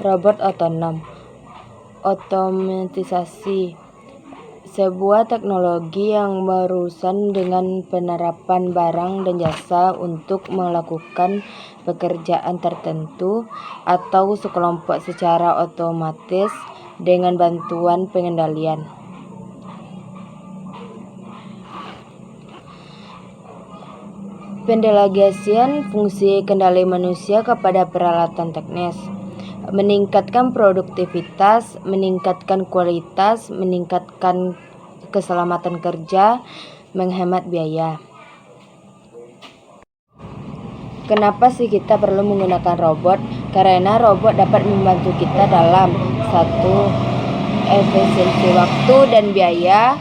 Robot otonom. Otomatisasi. Sebuah teknologi yang berurusan dengan penerapan barang dan jasa untuk melakukan pekerjaan tertentu atau sekelompok secara otomatis dengan bantuan pengendalian. Pendelegasian fungsi kendali manusia kepada peralatan teknis. Meningkatkan produktivitas, meningkatkan kualitas, meningkatkan keselamatan kerja, menghemat biaya. Kenapa sih kita perlu menggunakan robot? Karena robot dapat membantu kita dalam 1. Efisiensi waktu dan biaya.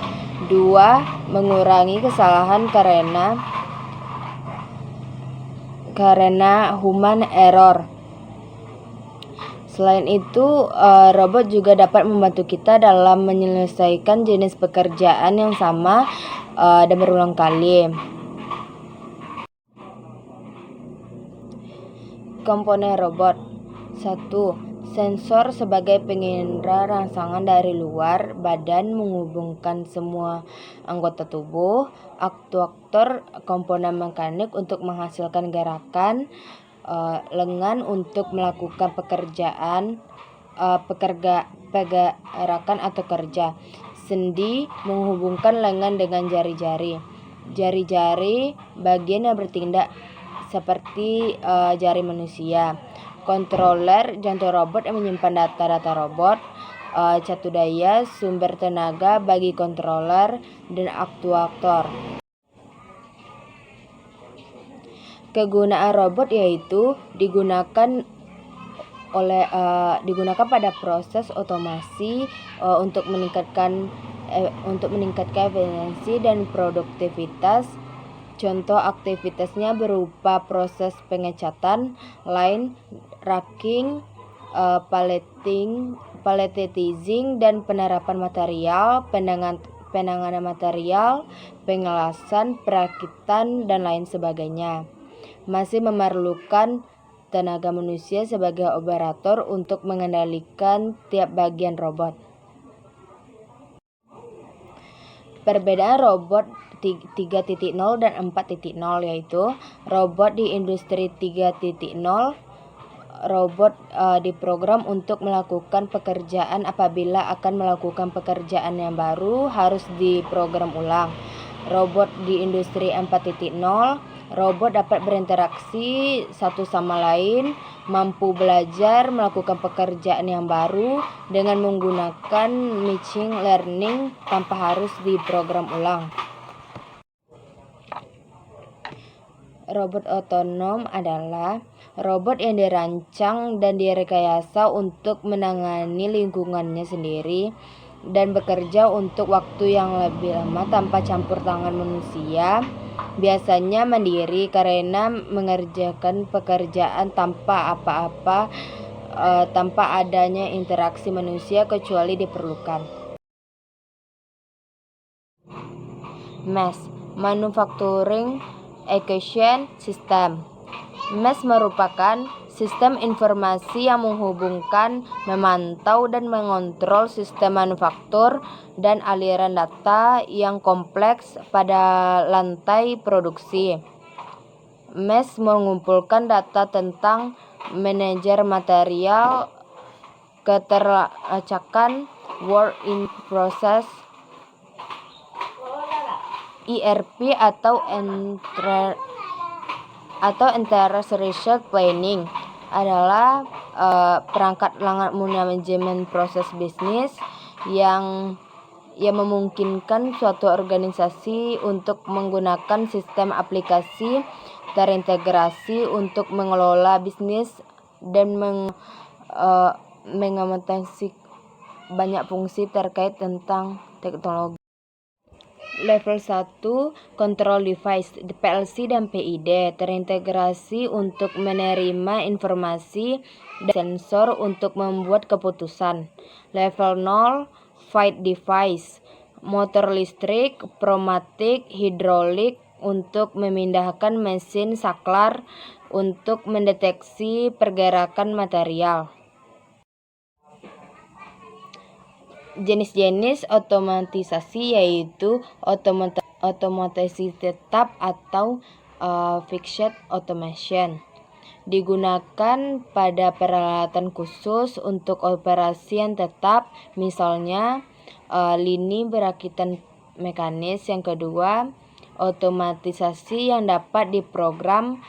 2. Mengurangi kesalahan karena human error. Selain itu, robot juga dapat membantu kita dalam menyelesaikan jenis pekerjaan yang sama dan berulang kali. Komponen robot. 1. Sensor sebagai pengendara rangsangan dari luar badan menghubungkan semua anggota tubuh. Aktuator komponen mekanik untuk menghasilkan gerakan. Lengan untuk melakukan pergerakan atau kerja. Sendi menghubungkan lengan dengan jari-jari. Jari-jari bagian yang bertindak seperti jari manusia. Controller jantung robot yang menyimpan data-data robot. Catu daya sumber tenaga bagi controller dan aktuator. Kegunaan robot yaitu digunakan pada proses otomasi untuk meningkatkan efisiensi dan produktivitas. Contoh aktivitasnya berupa proses pengecatan, line, racking, palletizing dan penerapan material, penanganan material, pengelasan, perakitan dan lain sebagainya. Masih memerlukan tenaga manusia sebagai operator untuk mengendalikan tiap bagian robot. Perbedaan robot 3.0 dan 4.0 yaitu robot di industri 3.0. Robot diprogram untuk melakukan pekerjaan apabila akan melakukan pekerjaan yang baru harus diprogram ulang. Robot di industri 4.0, robot dapat berinteraksi satu sama lain, mampu belajar melakukan pekerjaan yang baru dengan menggunakan machine learning tanpa harus diprogram ulang. Robot otonom adalah robot yang dirancang dan direkayasa untuk menangani lingkungannya sendiri dan bekerja untuk waktu yang lebih lama tanpa campur tangan manusia. Biasanya mandiri karena mengerjakan pekerjaan tanpa adanya interaksi manusia kecuali diperlukan. MES, Manufacturing Execution System. MES merupakan sistem informasi yang menghubungkan, memantau, dan mengontrol sistem manufaktur dan aliran data yang kompleks pada lantai produksi. MES mengumpulkan data tentang manajer material, keterlacakan, work in process, ERP atau Enterprise Resource Planning adalah perangkat manajemen proses bisnis yang memungkinkan suatu organisasi untuk menggunakan sistem aplikasi terintegrasi untuk mengelola bisnis dan mengatasi banyak fungsi terkait tentang teknologi. Level 1, Control Device, PLC dan PID, terintegrasi untuk menerima informasi dan sensor untuk membuat keputusan. Level 0, Fight Device, motor listrik, pneumatik, hidrolik untuk memindahkan mesin saklar untuk mendeteksi pergerakan material. Jenis-jenis otomatisasi yaitu otomatisasi tetap atau fixed automation. Digunakan pada peralatan khusus untuk operasi yang tetap, misalnya lini perakitan mekanis. Yang kedua, otomatisasi yang dapat diprogram,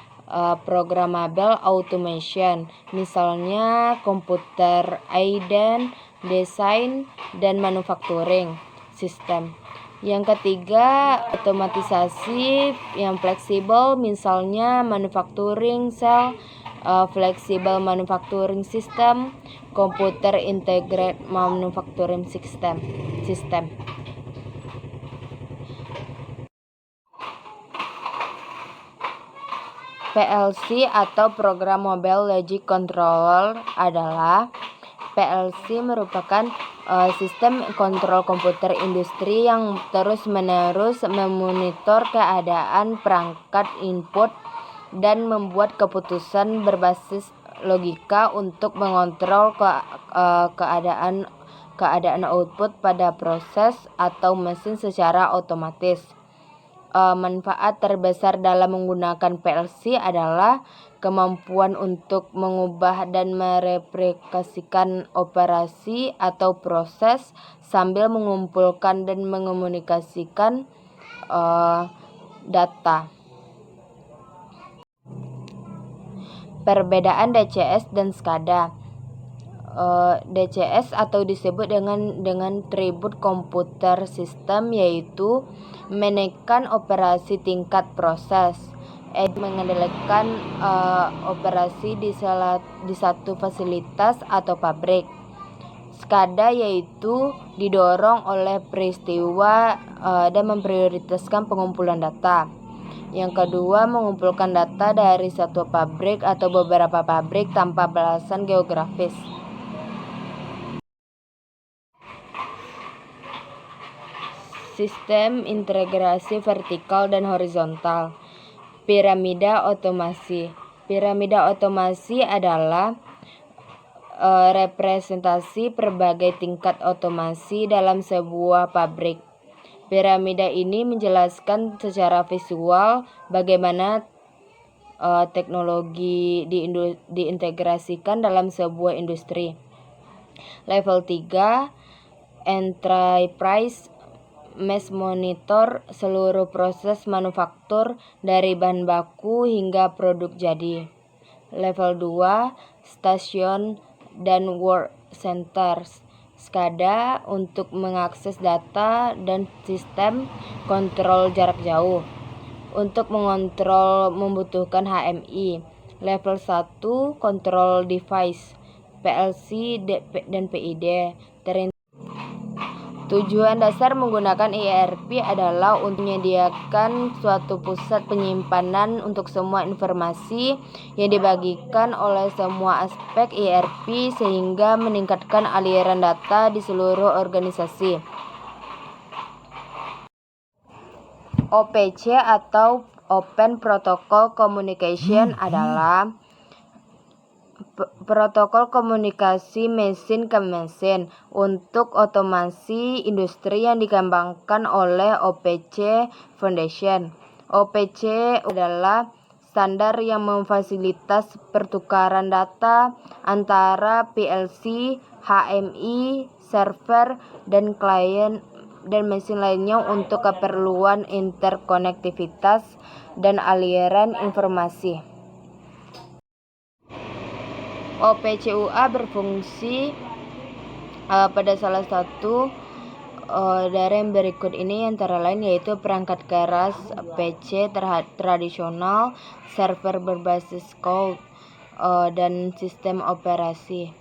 programmable automation, misalnya komputer aided design dan manufacturing system. Yang ketiga, otomatisasi yang fleksibel, misalnya manufacturing cell, flexible manufacturing system, computer integrated manufacturing system. PLC atau Programmable Logic Controller adalah PLC merupakan sistem kontrol komputer industri yang terus-menerus memonitor keadaan perangkat input dan membuat keputusan berbasis logika untuk mengontrol keadaan output pada proses atau mesin secara otomatis. Manfaat terbesar dalam menggunakan PLC adalah kemampuan untuk mengubah dan mereplikasikan operasi atau proses sambil mengumpulkan dan mengomunikasikan data. Perbedaan DCS dan SCADA. DCS atau disebut dengan Tribute Computer System, yaitu menekan operasi tingkat proses, mengandalkan operasi di satu fasilitas atau pabrik. SCADA yaitu didorong oleh peristiwa dan memprioritaskan pengumpulan data. Yang kedua, mengumpulkan data dari satu pabrik atau beberapa pabrik tanpa batasan geografis. Sistem integrasi vertikal dan horizontal. Piramida otomasi. Piramida otomasi adalah representasi berbagai tingkat otomasi dalam sebuah pabrik. Piramida ini menjelaskan secara visual bagaimana teknologi diintegrasikan dalam sebuah industri. Level 3, Enterprise Mesh Monitor seluruh proses manufaktur dari bahan baku hingga produk jadi. Level 2, Station dan Work Centers. SCADA untuk mengakses data dan sistem kontrol jarak jauh. Untuk mengontrol membutuhkan HMI. Level 1, Control Device, PLC dan PID. Tujuan dasar menggunakan ERP adalah untuk menyediakan suatu pusat penyimpanan untuk semua informasi yang dibagikan oleh semua aspek ERP sehingga meningkatkan aliran data di seluruh organisasi. OPC atau Open Protocol Communication adalah protokol komunikasi mesin ke mesin untuk otomasi industri yang dikembangkan oleh OPC Foundation. OPC adalah standar yang memfasilitas pertukaran data antara PLC, HMI, server, dan klien dan mesin lainnya untuk keperluan interkonektivitas dan aliran informasi. OPCUA berfungsi pada salah satu dari yang berikut ini, antara lain yaitu perangkat keras PC tradisional, server berbasis cloud, dan sistem operasi.